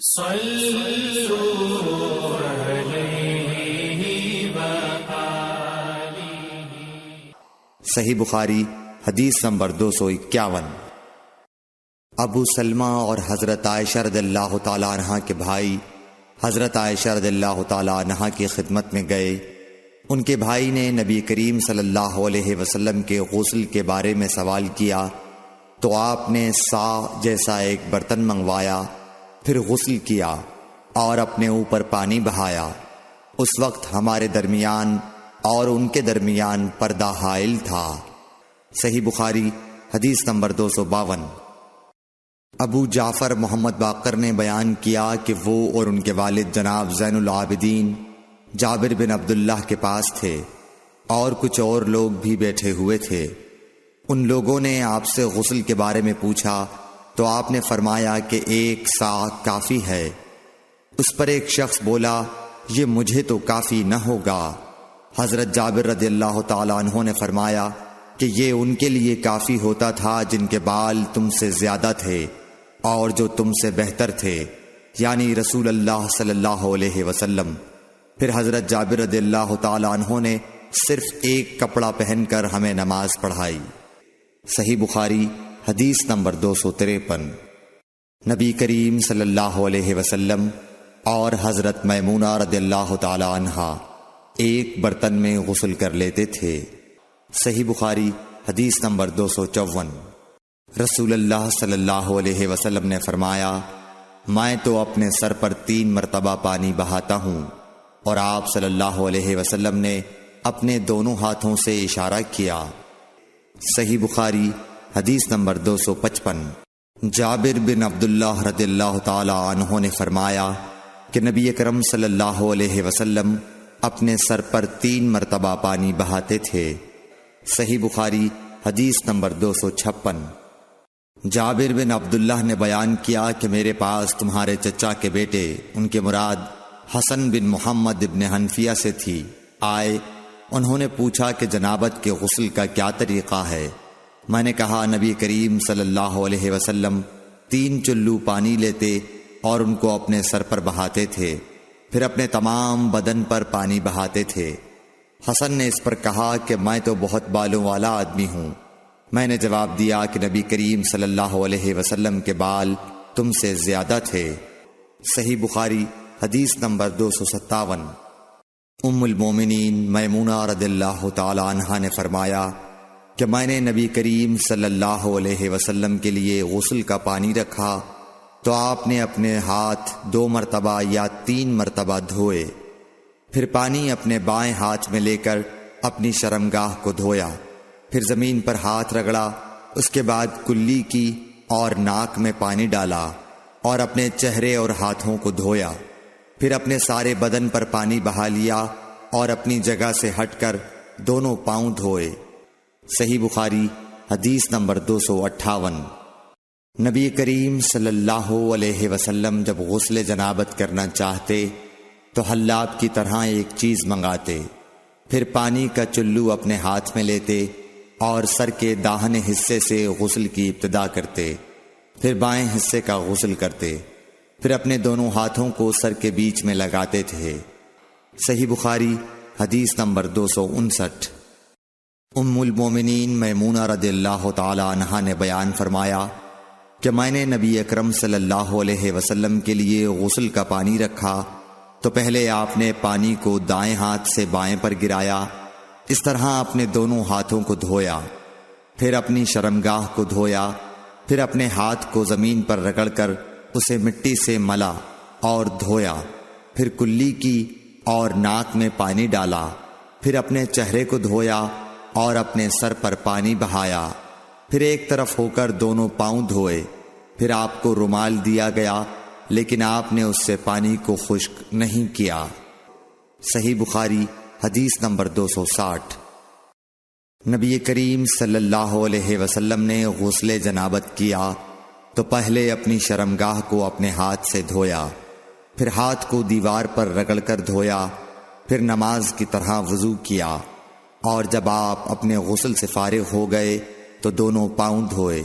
صلوا علیہ وآلہ۔ صحیح بخاری حدیث نمبر 251۔ ابو سلمہ اور حضرت عائشہ رضی اللہ تعالیٰ عنہ کے بھائی حضرت عائشہ رضی اللہ تعالیٰ عنہ کی خدمت میں گئے۔ ان کے بھائی نے نبی کریم صلی اللہ علیہ وسلم کے غسل کے بارے میں سوال کیا تو آپ نے سا جیسا ایک برتن منگوایا، پھر غسل کیا اور اپنے اوپر پانی بہایا۔ اس وقت ہمارے درمیان اور ان کے درمیان پردہ حائل تھا۔ صحیح بخاری حدیث نمبر 252۔ ابو جعفر محمد باقر نے بیان کیا کہ وہ اور ان کے والد جناب زین العابدین جابر بن عبداللہ کے پاس تھے اور کچھ اور لوگ بھی بیٹھے ہوئے تھے۔ ان لوگوں نے آپ سے غسل کے بارے میں پوچھا تو آپ نے فرمایا کہ 1 سا کافی ہے۔ اس پر ایک شخص بولا، یہ مجھے تو کافی نہ ہوگا۔ حضرت جابر رضی اللہ تعالیٰ عنہ نے فرمایا کہ یہ ان کے لیے کافی ہوتا تھا جن کے بال تم سے زیادہ تھے اور جو تم سے بہتر تھے، یعنی رسول اللہ صلی اللہ علیہ وسلم۔ پھر حضرت جابر رضی اللہ تعالیٰ عنہ نے صرف ایک کپڑا پہن کر ہمیں نماز پڑھائی۔ صحیح بخاری حدیث نمبر 253۔ نبی کریم صلی اللہ علیہ وسلم اور حضرت میمونہ رضی اللہ تعالی عنہ ایک برتن میں غسل کر لیتے تھے۔ صحیح بخاری حدیث نمبر 254۔ رسول اللہ صلی اللہ علیہ وسلم نے فرمایا، میں تو اپنے سر پر 3 مرتبہ پانی بہاتا ہوں، اور آپ صلی اللہ علیہ وسلم نے اپنے دونوں ہاتھوں سے اشارہ کیا۔ صحیح بخاری حدیث نمبر 255۔ جابر بن عبداللہ رضی اللہ تعالی عنہ نے فرمایا کہ نبی اکرم صلی اللہ علیہ وسلم اپنے سر پر 3 مرتبہ پانی بہاتے تھے۔ صحیح بخاری حدیث نمبر 256۔ جابر بن عبداللہ نے بیان کیا کہ میرے پاس تمہارے چچا کے بیٹے، ان کے مراد حسن بن محمد ابن حنفیہ سے تھی، آئے۔ انہوں نے پوچھا کہ جنابت کے غسل کا کیا طریقہ ہے؟ میں نے کہا، نبی کریم صلی اللہ علیہ وسلم 3 چلو پانی لیتے اور ان کو اپنے سر پر بہاتے تھے، پھر اپنے تمام بدن پر پانی بہاتے تھے۔ حسن نے اس پر کہا کہ میں تو بہت بالوں والا آدمی ہوں۔ میں نے جواب دیا کہ نبی کریم صلی اللہ علیہ وسلم کے بال تم سے زیادہ تھے۔ صحیح بخاری حدیث نمبر 257۔ ام المومنین میمونہ رضی اللہ تعالی عنہا نے فرمایا کہ میں نے نبی کریم صلی اللہ علیہ وسلم کے لیے غسل کا پانی رکھا تو آپ نے اپنے ہاتھ 2 مرتبہ یا 3 مرتبہ دھوئے، پھر پانی اپنے بائیں ہاتھ میں لے کر اپنی شرمگاہ کو دھویا، پھر زمین پر ہاتھ رگڑا، اس کے بعد کلی کی اور ناک میں پانی ڈالا اور اپنے چہرے اور ہاتھوں کو دھویا، پھر اپنے سارے بدن پر پانی بہا لیا اور اپنی جگہ سے ہٹ کر دونوں پاؤں دھوئے۔ صحیح بخاری حدیث نمبر 258۔ نبی کریم صلی اللہ علیہ وسلم جب غسل جنابت کرنا چاہتے تو حلاب کی طرح ایک چیز منگاتے، پھر پانی کا چلو اپنے ہاتھ میں لیتے اور سر کے داہنے حصے سے غسل کی ابتدا کرتے، پھر بائیں حصے کا غسل کرتے، پھر اپنے دونوں ہاتھوں کو سر کے بیچ میں لگاتے تھے۔ صحیح بخاری حدیث نمبر 259۔ ام المومنین میمونہ رضی اللہ تعالی عنہا نے بیان فرمایا کہ میں نے نبی اکرم صلی اللہ علیہ وسلم کے لیے غسل کا پانی رکھا تو پہلے آپ نے پانی کو دائیں ہاتھ سے بائیں پر گرایا، اس طرح اپنے دونوں ہاتھوں کو دھویا، پھر اپنی شرمگاہ کو دھویا، پھر اپنے ہاتھ کو زمین پر رگڑ کر اسے مٹی سے ملا اور دھویا، پھر کلی کی اور ناک میں پانی ڈالا، پھر اپنے چہرے کو دھویا اور اپنے سر پر پانی بہایا، پھر ایک طرف ہو کر دونوں پاؤں دھوئے، پھر آپ کو رومال دیا گیا لیکن آپ نے اس سے پانی کو خشک نہیں کیا۔ صحیح بخاری حدیث نمبر 260۔ نبی کریم صلی اللہ علیہ وسلم نے غسل جنابت کیا تو پہلے اپنی شرمگاہ کو اپنے ہاتھ سے دھویا، پھر ہاتھ کو دیوار پر رگڑ کر دھویا، پھر نماز کی طرح وضو کیا، اور جب آپ اپنے غسل سے فارغ ہو گئے تو دونوں پاؤں دھوئے۔